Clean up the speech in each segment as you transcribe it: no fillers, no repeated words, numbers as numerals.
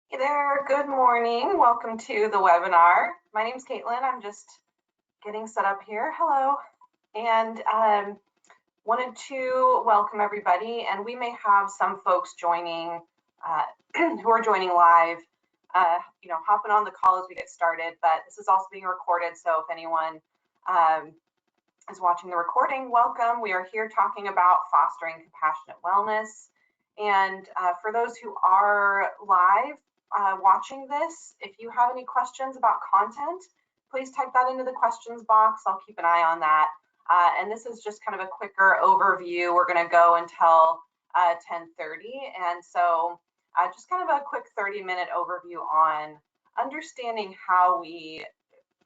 Hey there, good morning. Welcome to the webinar. My name is Caitlin. I'm just getting set up here. Hello. And wanted to welcome everybody. And we may have some folks joining who are joining live, hopping on the call as we get started. But this is also being recorded. So if anyone is watching the recording, welcome. We are here talking about fostering compassionate wellness. And for those who are live, watching this, if you have any questions about content, please type that into the questions box. I'll keep an eye on that. And this is just kind of a quicker overview. We're going to go until 10:30. And so just kind of a quick 30-minute overview on understanding how we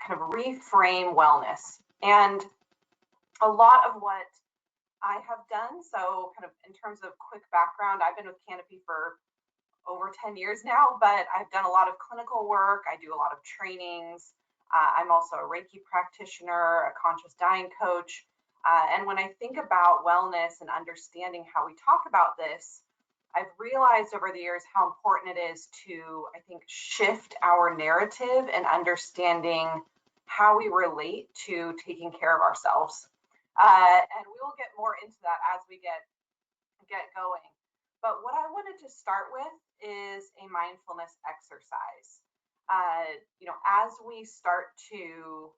kind of reframe wellness. And a lot of what I have done, so kind of in terms of quick background, I've been with Canopy for over 10 years now, but I've done a lot of clinical work. I do a lot of trainings. I'm also a Reiki practitioner, a conscious diet coach. And when I think about wellness and understanding how we talk about this, I've realized over the years how important it is to, I think, shift our narrative and understanding how we relate to taking care of ourselves. And we will get more into that as we get going. But what I wanted to start with is a mindfulness exercise. As we start to,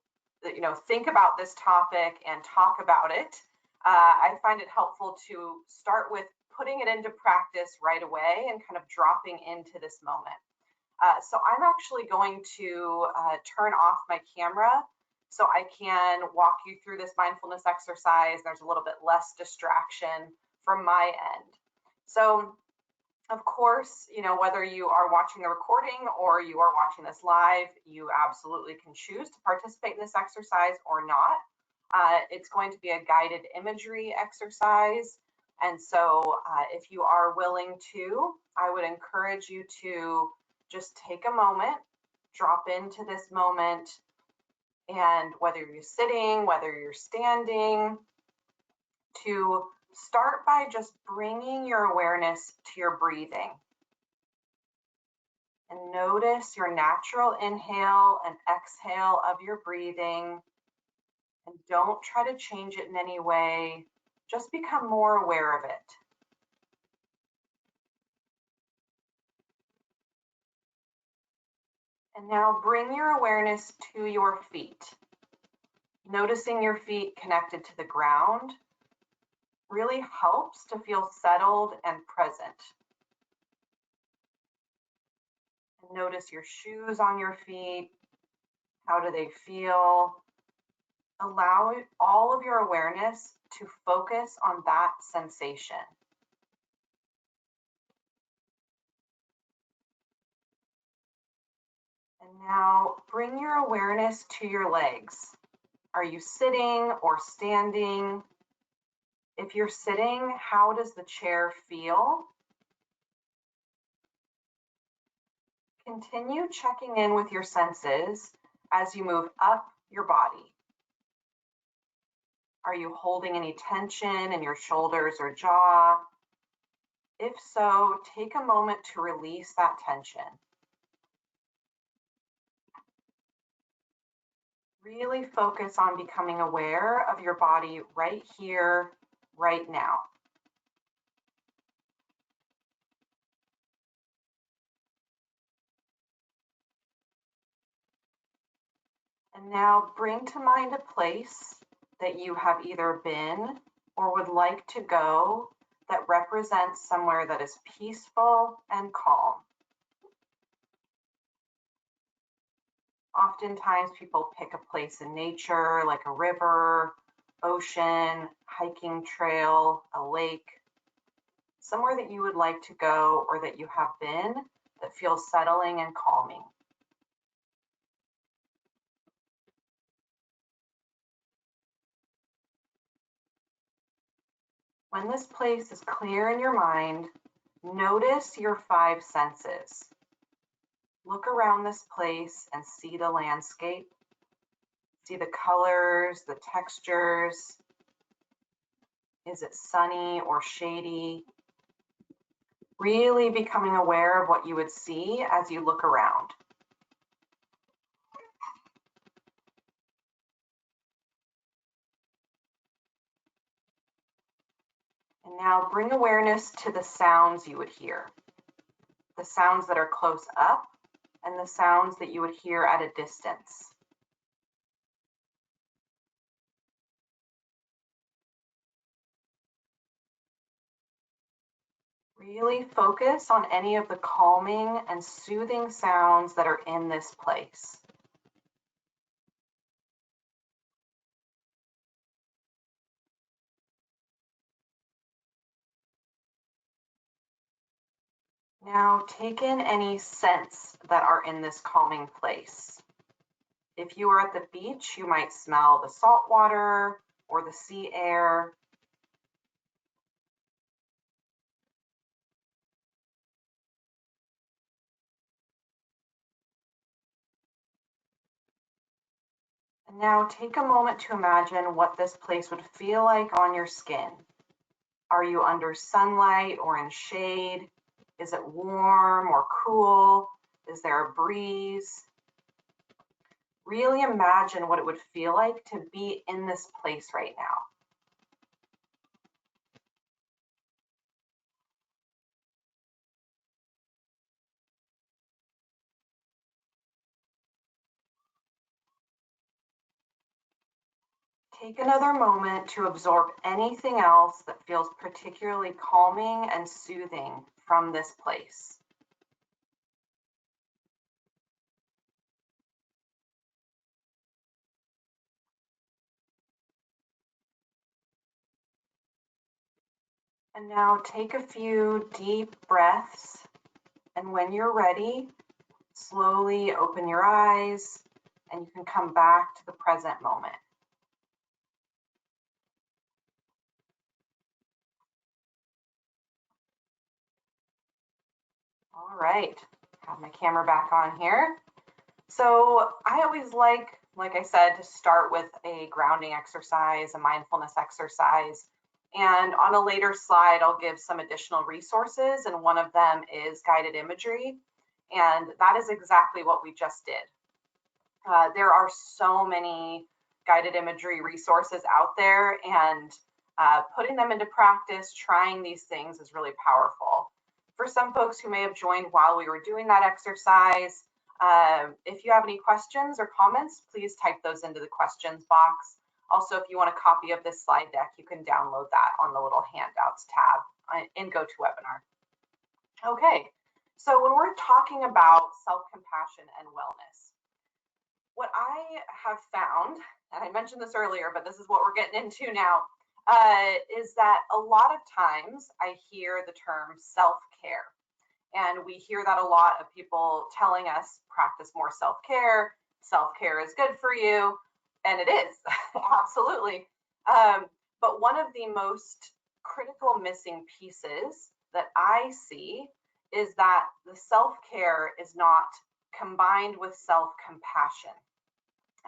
think about this topic and talk about it, I find it helpful to start with putting it into practice right away and kind of dropping into this moment. So I'm actually going to turn off my camera so I can walk you through this mindfulness exercise. There's a little bit less distraction from my end. So, of course, whether you are watching the recording or you are watching this live, you absolutely can choose to participate in this exercise or not. It's going to be a guided imagery exercise. And so if you are willing to, I would encourage you to just take a moment, drop into this moment, and whether you're sitting, whether you're standing, to start by just bringing your awareness to your breathing. And notice your natural inhale and exhale of your breathing. And don't try to change it in any way. Just become more aware of it. And now bring your awareness to your feet. Noticing your feet connected to the ground really helps to feel settled and present. And notice your shoes on your feet. How do they feel? Allow all of your awareness to focus on that sensation. And now bring your awareness to your legs. Are you sitting or standing? If you're sitting, how does the chair feel? Continue checking in with your senses as you move up your body. Are you holding any tension in your shoulders or jaw? If so, take a moment to release that tension. Really focus on becoming aware of your body right here, right now. And now bring to mind a place that you have either been or would like to go that represents somewhere that is peaceful and calm. Oftentimes people pick a place in nature like a river, ocean, hiking trail, a lake, somewhere that you would like to go or that you have been that feels settling and calming. When this place is clear in your mind, notice your 5 senses. Look around this place and see the landscape. See the colors, the textures. Is it sunny or shady? really becoming aware of what you would see as you look around. And now bring awareness to the sounds you would hear, the sounds that are close up and the sounds that you would hear at a distance. Really focus on any of the calming and soothing sounds that are in this place. Now take in any scents that are in this calming place. If you are at the beach, you might smell the salt water or the sea air. And now take a moment to imagine what this place would feel like on your skin. Are you under sunlight or in shade? Is it warm or cool? Is there a breeze? Really imagine what it would feel like to be in this place right now. Take another moment to absorb anything else that feels particularly calming and soothing from this place. And now take a few deep breaths, and when you're ready, slowly open your eyes and you can come back to the present moment. All right, have my camera back on here. So I always like I said, to start with a grounding exercise, a mindfulness exercise. And on a later slide, I'll give some additional resources, and one of them is guided imagery. And that is exactly what we just did. There are so many guided imagery resources out there, and putting them into practice, trying these things is really powerful. For some folks who may have joined while we were doing that exercise, if you have any questions or comments, please type those into the questions box. Also, if you want a copy of this slide deck, you can download that on the little handouts tab in GoToWebinar. Okay, so when we're talking about self-compassion and wellness, what I have found, and I mentioned this earlier, but this is what we're getting into now, is that a lot of times I hear the term self-care. And we hear that a lot of people telling us practice more self-care. Self-care is good for you. And it is, absolutely. But one of the most critical missing pieces that I see is that the self-care is not combined with self-compassion.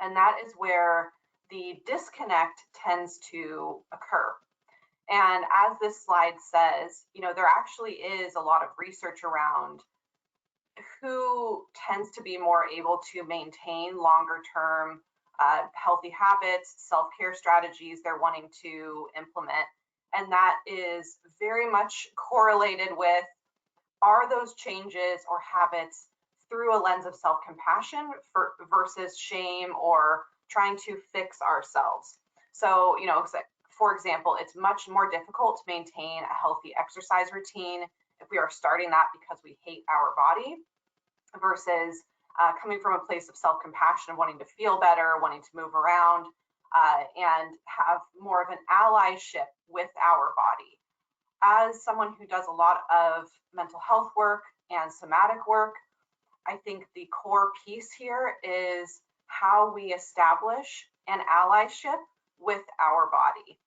And that is where the disconnect tends to occur. And as this slide says, there actually is a lot of research around who tends to be more able to maintain longer term healthy habits, self-care strategies they're wanting to implement. And that is very much correlated with, are those changes or habits through a lens of self-compassion versus shame or trying to fix ourselves. So, for example, it's much more difficult to maintain a healthy exercise routine if we are starting that because we hate our body versus coming from a place of self-compassion, wanting to feel better, wanting to move around, and have more of an allyship with our body. As someone who does a lot of mental health work and somatic work, I think the core piece here is how we establish an allyship with our body.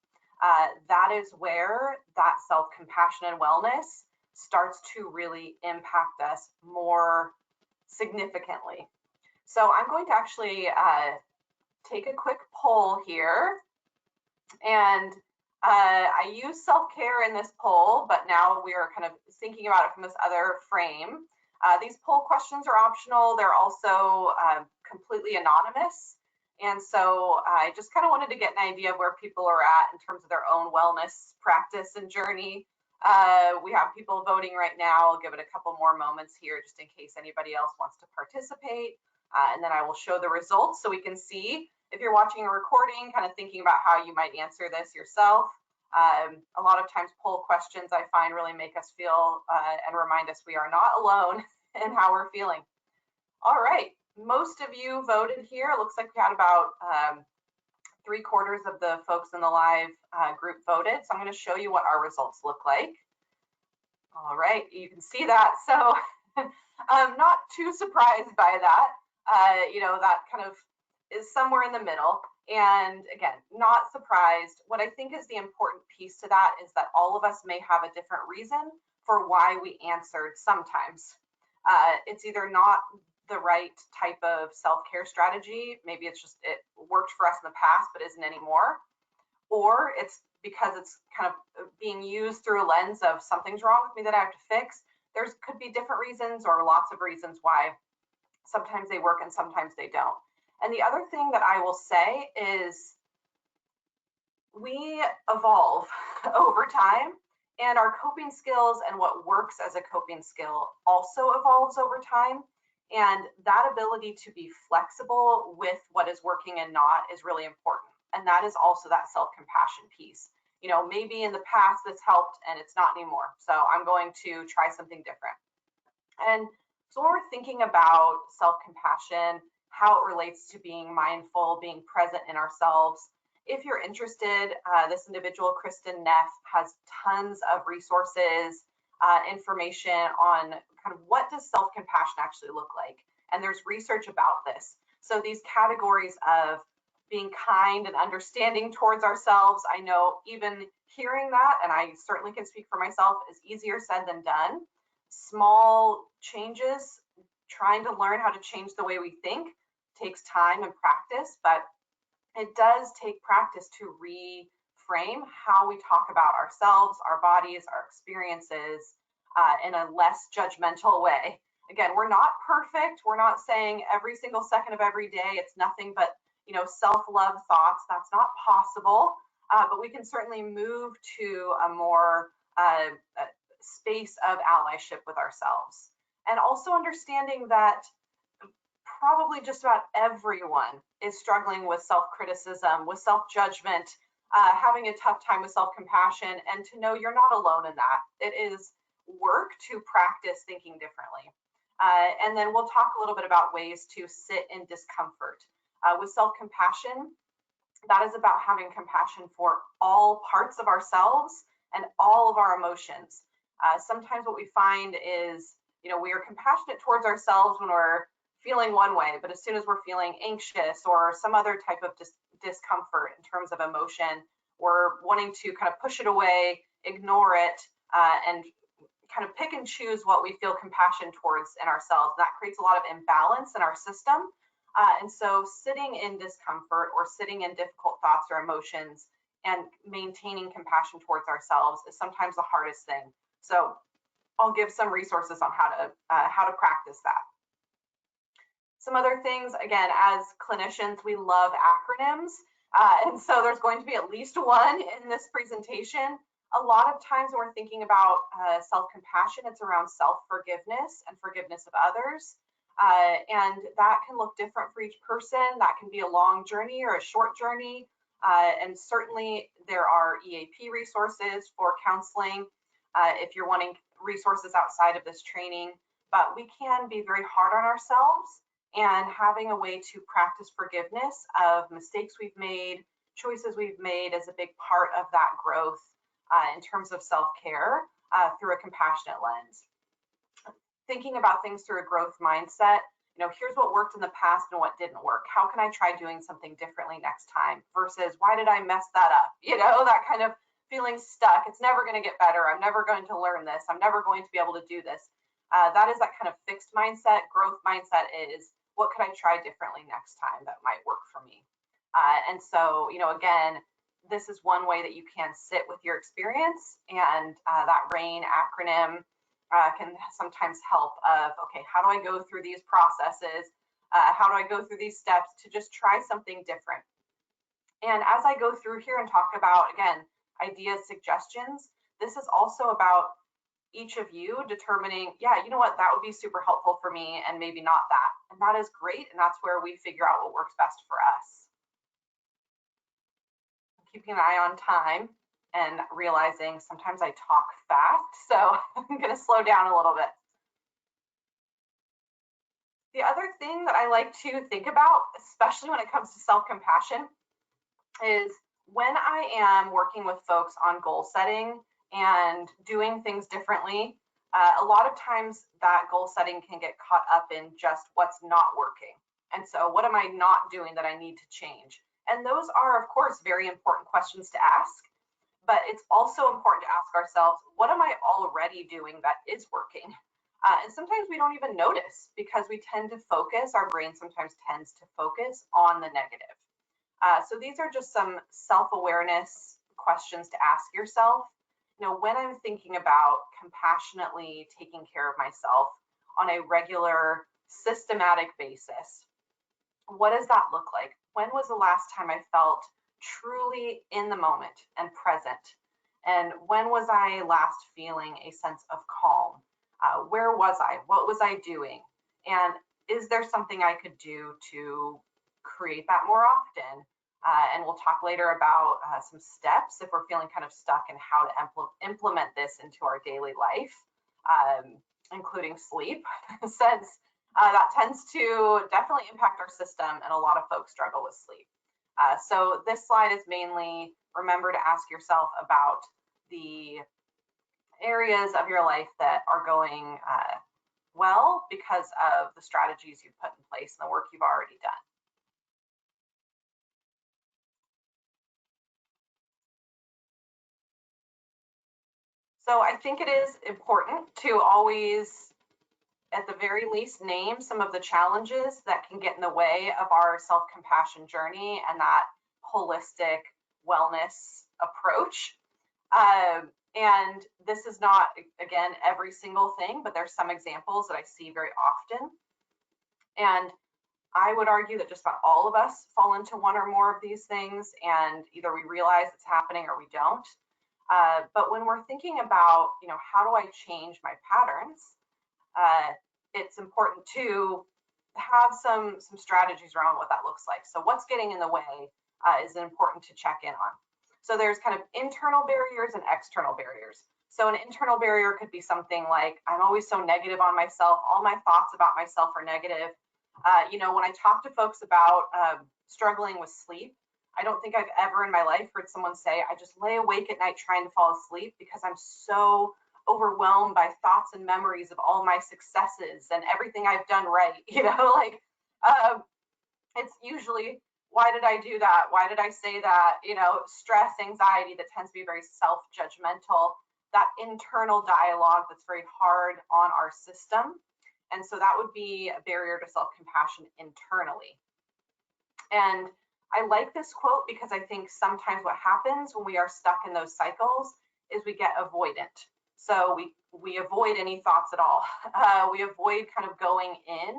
That is where that self-compassion and wellness starts to really impact us more significantly. So I'm going to actually take a quick poll here, and I use self-care in this poll, but now we are kind of thinking about it from this other frame. These poll questions are optional. They're also completely anonymous. And so I just kind of wanted to get an idea of where people are at in terms of their own wellness practice and journey. We have people voting right now. I'll give it a couple more moments here just in case anybody else wants to participate. And then I will show the results so we can see, if you're watching a recording, kind of thinking about how you might answer this yourself. A lot of times poll questions I find really make us feel and remind us we are not alone in how we're feeling. All right, most of you voted here. It looks like we had about 3/4 of the folks in the live group voted. So I'm going to show you what our results look like. All right, you can see that. So I'm not too surprised by that. You know, that kind of is somewhere in the middle. And again, not surprised. What I think is the important piece to that is that all of us may have a different reason for why we answered sometimes. It's either not the right type of self-care strategy. Maybe it's just, it worked for us in the past, but isn't anymore. Or it's because it's kind of being used through a lens of something's wrong with me that I have to fix. There's could be different reasons or lots of reasons why sometimes they work and sometimes they don't. And the other thing that I will say is we evolve over time, and our coping skills and what works as a coping skill also evolves over time. And that ability to be flexible with what is working and not is really important. And that is also that self-compassion piece. You know, maybe in the past this helped and it's not anymore. So I'm going to try something different. And so when we're thinking about self-compassion, how it relates to being mindful, being present in ourselves, if you're interested, this individual, Kristen Neff, has tons of resources, information on kind of what does self-compassion actually look like. And there's research about this. So these categories of being kind and understanding towards ourselves, I know even hearing that, and I certainly can speak for myself, is easier said than done. Small changes, trying to learn how to change the way we think takes time and practice, but it does take practice to reframe how we talk about ourselves, our bodies, our experiences in a less judgmental way. Again, we're not perfect. We're not saying every single second of every day it's nothing but, you know, self-love thoughts. That's not possible, but we can certainly move to a more space of allyship with ourselves. And also understanding that probably just about everyone is struggling with self-criticism, with self-judgment, having a tough time with self-compassion, and to know you're not alone in that. It is work to practice thinking differently. And then we'll talk a little bit about ways to sit in discomfort. With self-compassion, that is about having compassion for all parts of ourselves and all of our emotions. Sometimes what we find is, you know, we are compassionate towards ourselves when we're feeling one way, but as soon as we're feeling anxious or some other type of discomfort in terms of emotion, we're wanting to kind of push it away, ignore it, and kind of pick and choose what we feel compassion towards in ourselves. That creates a lot of imbalance in our system. And so sitting in discomfort or sitting in difficult thoughts or emotions and maintaining compassion towards ourselves is sometimes the hardest thing. So I'll give some resources on how to practice that. Some other things, again, as clinicians, we love acronyms. And so there's going to be at least one in this presentation. A lot of times when we're thinking about self-compassion, it's around self-forgiveness and forgiveness of others. And that can look different for each person. That can be a long journey or a short journey. And certainly there are EAP resources for counseling if you're wanting resources outside of this training. But we can be very hard on ourselves, and having a way to practice forgiveness of mistakes we've made, choices we've made is a big part of that growth in terms of self-care through a compassionate lens. Thinking about things through a growth mindset, you know, here's what worked in the past and what didn't work. How can I try doing something differently next time versus why did I mess that up? You know, that kind of feeling stuck. It's never going to get better. I'm never going to learn this. I'm never going to be able to do this. That is that kind of fixed mindset. Growth mindset is, what could I try differently next time that might work for me? And so, you know, again, this is one way that you can sit with your experience, and that RAIN acronym can sometimes help of, okay, how do I go through these processes? How do I go through these steps to just try something different? And as I go through here and talk about, again, ideas, suggestions, this is also about each of you determining, yeah, you know what, that would be super helpful for me, and maybe not that. And that is great, and that's where we figure out what works best for us. Keeping an eye on time and realizing sometimes I talk fast, so I'm going to slow down a little bit. The other thing that I like to think about, especially when it comes to self-compassion, is when I am working with folks on goal setting and doing things differently, a lot of times that goal setting can get caught up in just what's not working. And so what am I not doing that I need to change? And those are, of course, very important questions to ask, but it's also important to ask ourselves, what am I already doing that is working? And sometimes we don't even notice because we tend to focus, our brain sometimes tends to focus on the negative. So these are just some self-awareness questions to ask yourself. You know, when I'm thinking about compassionately taking care of myself on a regular, systematic basis, what does that look like? When was the last time I felt truly in the moment and present? And when was I last feeling a sense of calm? Where was I? What was I doing? And is there something I could do to create that more often? And we'll talk later about some steps if we're feeling kind of stuck and how to implement this into our daily life, including sleep, since that tends to definitely impact our system, and a lot of folks struggle with sleep. So this slide is mainly remember to ask yourself about the areas of your life that are going well because of the strategies you've put in place and the work you've already done. So I think it is important to always, at the very least, name some of the challenges that can get in the way of our self-compassion journey and that holistic wellness approach. And this is not, again, every single thing, but there's some examples that I see very often. And I would argue that just about all of us fall into one or more of these things, and either we realize it's happening or we don't. But when we're thinking about, you know, how do I change my patterns, it's important to have some strategies around what that looks like. So what's getting in the way is important to check in on. So there's kind of internal barriers and external barriers. So an internal barrier could be something like, I'm always so negative on myself. All my thoughts about myself are negative. You know, when I talk to folks about struggling with sleep, I don't think I've ever in my life heard someone say, I just lay awake at night trying to fall asleep because I'm so overwhelmed by thoughts and memories of all my successes and everything I've done right. You know, like it's usually, why did I do that? Why did I say that? You know, stress, anxiety that tends to be very self-judgmental, that internal dialogue that's very hard on our system. And so that would be a barrier to self-compassion internally. And I like this quote because I think sometimes what happens when we are stuck in those cycles is we get avoidant. So we avoid any thoughts at all. We avoid kind of going in.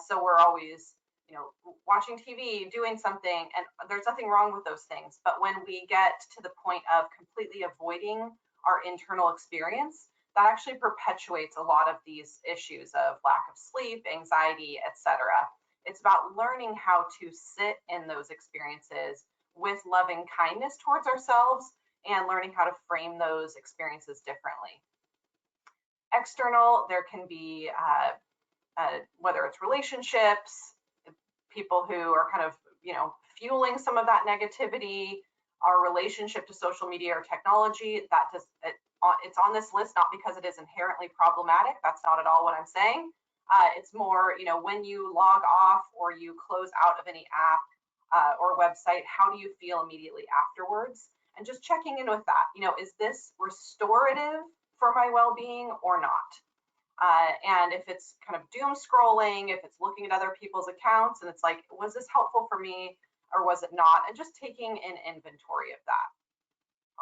So we're always, you know, watching TV, doing something, and there's nothing wrong with those things. But when we get to the point of completely avoiding our internal experience, that actually perpetuates a lot of these issues of lack of sleep, anxiety, etc. It's about learning how to sit in those experiences with loving kindness towards ourselves and learning how to frame those experiences differently. External, there can be, whether it's relationships, people who are kind of, you know, fueling some of that negativity, our relationship to social media or technology, that does, it's on this list not because it is inherently problematic. That's not at all what I'm saying. It's more, you know, when you log off or you close out of any app or website, how do you feel immediately afterwards? And just checking in with that, you know, is this restorative for my well-being or not? And if it's kind of doom scrolling, if it's looking at other people's accounts and it's like, was this helpful for me? or was it not? And just taking an inventory of that.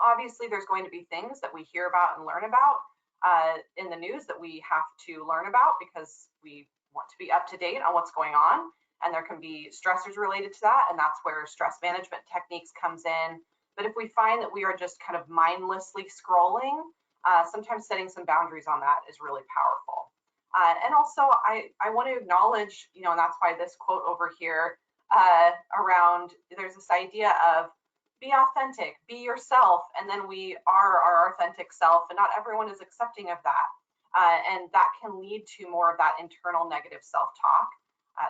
Obviously, there's going to be things that we hear about and learn about in the news that we have to learn about because we want to be up to date on what's going on. And there can be stressors related to that. And that's where stress management techniques comes in. But if we find that we are just kind of mindlessly scrolling, sometimes setting some boundaries on that is really powerful. And also, I want to acknowledge, you know, and that's why this quote over here around, there's this idea of be authentic, be yourself, and then we are our authentic self, and not everyone is accepting of that. And that can lead to more of that internal negative self-talk.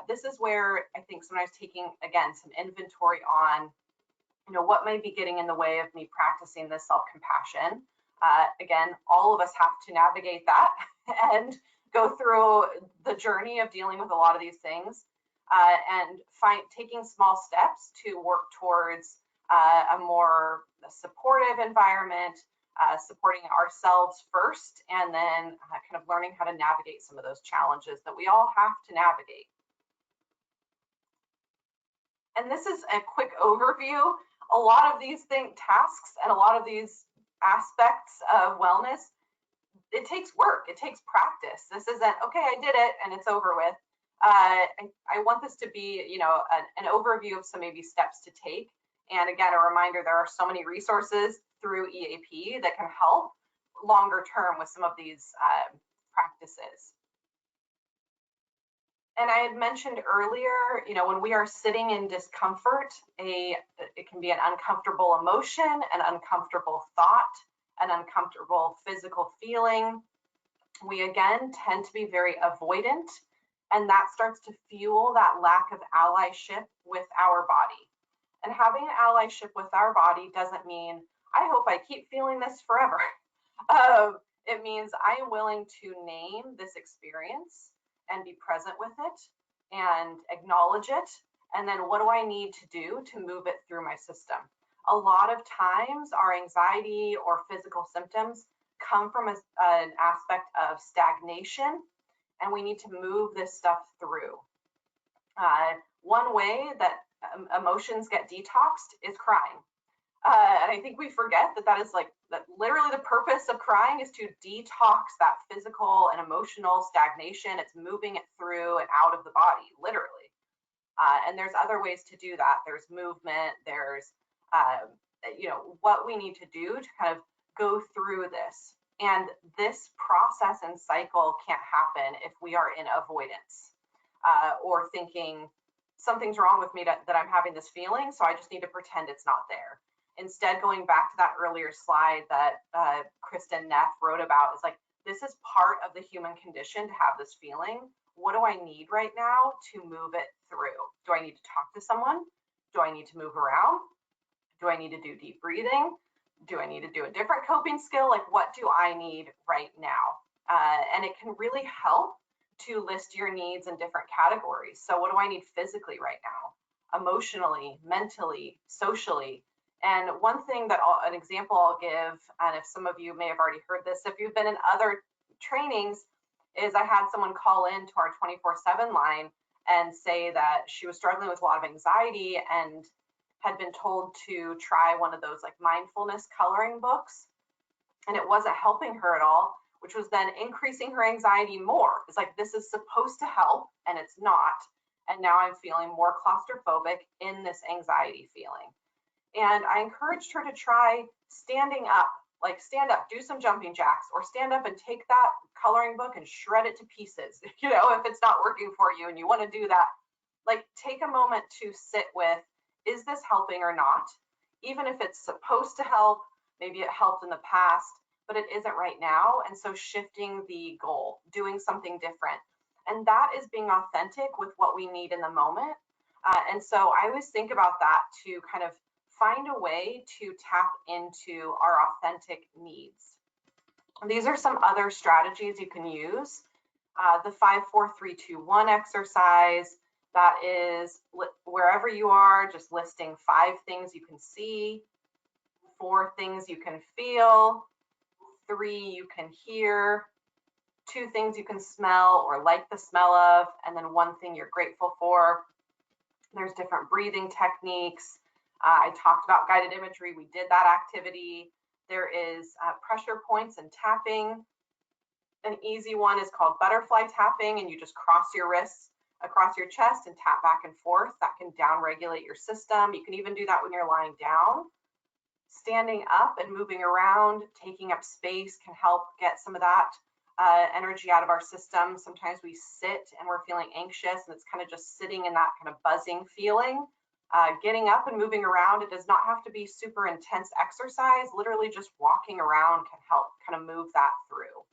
This is where I think sometimes taking, again, some inventory on, you know, what may be getting in the way of me practicing this self-compassion. Again, all of us have to navigate that and go through the journey of dealing with a lot of these things, and taking small steps to work towards a more supportive environment, supporting ourselves first, and then kind of learning how to navigate some of those challenges that we all have to navigate. And this is a quick overview. A lot of these tasks and a lot of these aspects of wellness, it takes work, it takes practice. This isn't, okay, I did it and it's over with. I want this to be, you know, an overview of some maybe steps to take. And again, a reminder, there are so many resources through EAP that can help longer term with some of these practices. And I had mentioned earlier, you know, when we are sitting in discomfort, it can be an uncomfortable emotion, an uncomfortable thought, an uncomfortable physical feeling. We again tend to be very avoidant, and that starts to fuel that lack of allyship with our body. And having an allyship with our body doesn't mean, I hope I keep feeling this forever. It means I am willing to name this experience and be present with it and acknowledge it. And then what do I need to do to move it through my system? A lot of times our anxiety or physical symptoms come from an aspect of stagnation, and we need to move this stuff through. One way that emotions get detoxed is crying. And I think we forget that is like, that literally the purpose of crying is to detox that physical and emotional stagnation. It's moving it through and out of the body, literally. And there's other ways to do that. There's movement, there's, you know, what we need to do to kind of go through this. And this process and cycle can't happen if we are in avoidance or thinking something's wrong with me that I'm having this feeling, so I just need to pretend it's not there. Instead, going back to that earlier slide that Kristen Neff wrote about, is like, this is part of the human condition to have this feeling. What do I need right now to move it through? Do I need to talk to someone? Do I need to move around? Do I need to do deep breathing? Do I need to do a different coping skill? Like, what do I need right now? And it can really help to list your needs in different categories. So what do I need physically right now? Emotionally, mentally, socially. And one thing that an example I'll give, and if some of you may have already heard this, if you've been in other trainings, is I had someone call in to our 24/7 line and say that she was struggling with a lot of anxiety and had been told to try one of those like mindfulness coloring books, and it wasn't helping her at all, which was then increasing her anxiety more. It's like, this is supposed to help and it's not. And now I'm feeling more claustrophobic in this anxiety feeling. And I encouraged her to try standing up, like stand up, do some jumping jacks, or stand up and take that coloring book and shred it to pieces. You know, if it's not working for you and you want to do that, like take a moment to sit with, is this helping or not? Even if it's supposed to help, maybe it helped in the past, but it isn't right now. And so shifting the goal, doing something different. And that is being authentic with what we need in the moment. And so I always think about that to kind of find a way to tap into our authentic needs. These are some other strategies you can use. The 5, 4, 3, 2, 1 exercise, that is wherever you are, just listing 5 things you can see, 4 things you can feel, 3 you can hear, 2 things you can smell or like the smell of, and then 1 thing you're grateful for. There's different breathing techniques. I talked about guided imagery. We did that activity. There is pressure points and tapping. An easy one is called butterfly tapping, and you just cross your wrists across your chest and tap back and forth. That can down regulate your system. You can even do that when you're lying down. Standing up and moving around, taking up space can help get some of that energy out of our system. Sometimes we sit and we're feeling anxious, and it's kind of just sitting in that kind of buzzing feeling. Getting up and moving around, it does not have to be super intense exercise. Literally just walking around can help kind of move that through.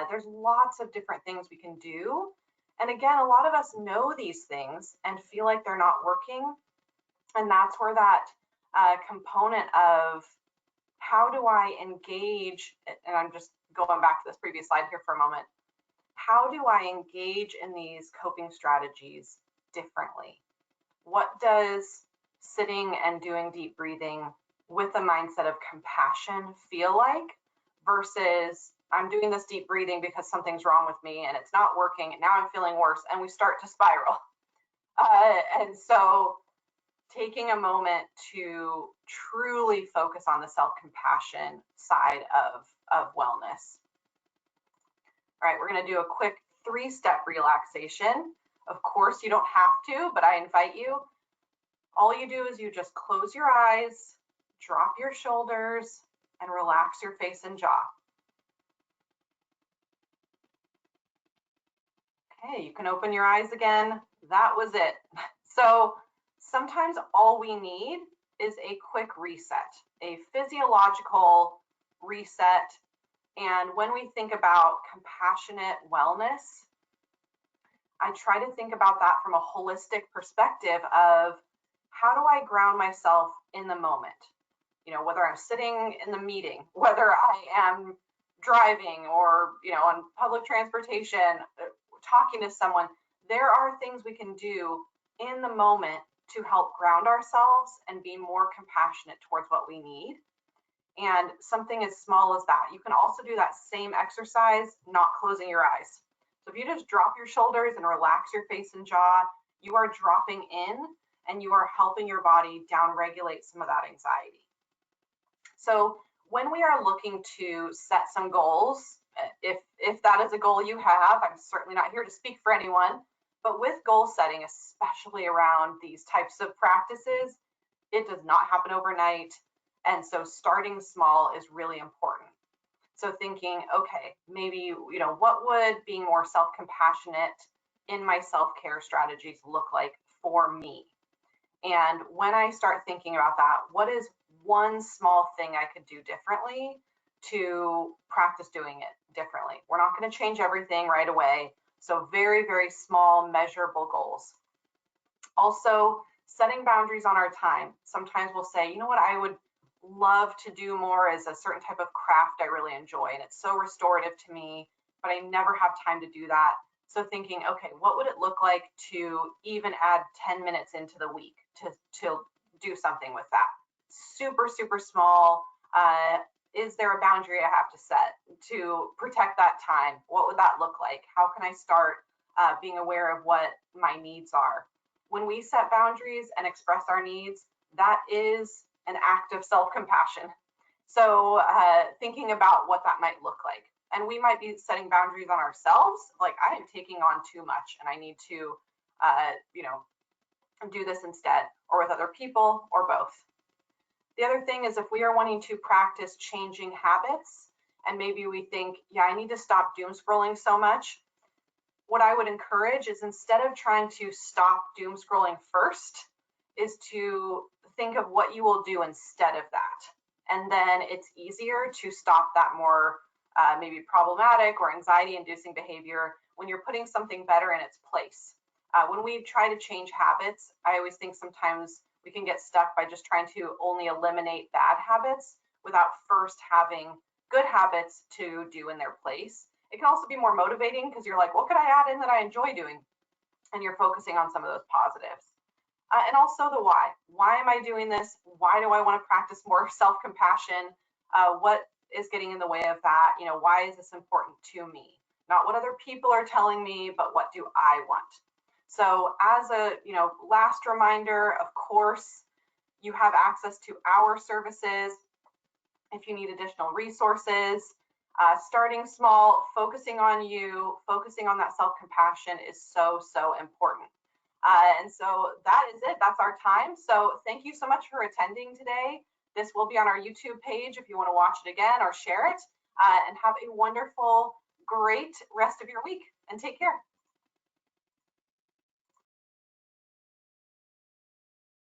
There's lots of different things we can do. And again, a lot of us know these things and feel like they're not working. And that's where that component of how do I engage, and I'm just going back to this previous slide here for a moment, how do I engage in these coping strategies differently? What does sitting and doing deep breathing with a mindset of compassion feel like versus I'm doing this deep breathing because something's wrong with me and it's not working, and now I'm feeling worse, and we start to spiral. And so taking a moment to truly focus on the self-compassion side of wellness. All right, we're going to do a quick 3-step relaxation. Of course, you don't have to, but I invite you. All you do is you just close your eyes, drop your shoulders, and relax your face and jaw. Okay, you can open your eyes again. That was it. So sometimes all we need is a quick reset, a physiological reset. And when we think about compassionate wellness, I try to think about that from a holistic perspective of how do I ground myself in the moment? You know, whether I'm sitting in the meeting, whether I am driving or, you know, on public transportation, talking to someone, there are things we can do in the moment to help ground ourselves and be more compassionate towards what we need. And something as small as that. You can also do that same exercise, not closing your eyes. So if you just drop your shoulders and relax your face and jaw, you are dropping in and you are helping your body down regulate some of that anxiety. So when we are looking to set some goals, if that is a goal you have, I'm certainly not here to speak for anyone, but with goal setting, especially around these types of practices, it does not happen overnight. And so starting small is really important. So thinking, okay, maybe, you know, what would being more self-compassionate in my self-care strategies look like for me? And when I start thinking about that, what is one small thing I could do differently to practice doing it differently? We're not going to change everything right away. So very, very small, measurable goals. Also, setting boundaries on our time. Sometimes we'll say, you know what, I would love to do more is a certain type of craft I really enjoy, and it's so restorative to me, but I never have time to do that. So thinking, okay, what would it look like to even add 10 minutes into the week to do something with that? Super, super small. Is there a boundary I have to set to protect that time? What would that look like? How can I start being aware of what my needs are? When we set boundaries and express our needs, that is an act of self-compassion. So thinking about what that might look like. And we might be setting boundaries on ourselves, like I am taking on too much and I need to, you know, do this instead, or with other people, or both. The other thing is if we are wanting to practice changing habits, and maybe we think, yeah, I need to stop doom scrolling so much, what I would encourage is instead of trying to stop doom scrolling first, is to think of what you will do instead of that. And then it's easier to stop that more maybe problematic or anxiety-inducing behavior when you're putting something better in its place. When we try to change habits, I always think sometimes we can get stuck by just trying to only eliminate bad habits without first having good habits to do in their place. It can also be more motivating because you're like, what could I add in that I enjoy doing? And you're focusing on some of those positives. And also the why. Why am I doing this? Why do I want to practice more self-compassion? What is getting in the way of that? You know, why is this important to me? Not what other people are telling me, but what do I want? So as a last reminder, of course, you have access to our services if you need additional resources. Starting small, focusing on you, focusing on that self-compassion is so, so important. And so that is it. That's our time. So thank you so much for attending today. This will be on our YouTube page if you want to watch it again or share it. And have a wonderful, great rest of your week, and take care.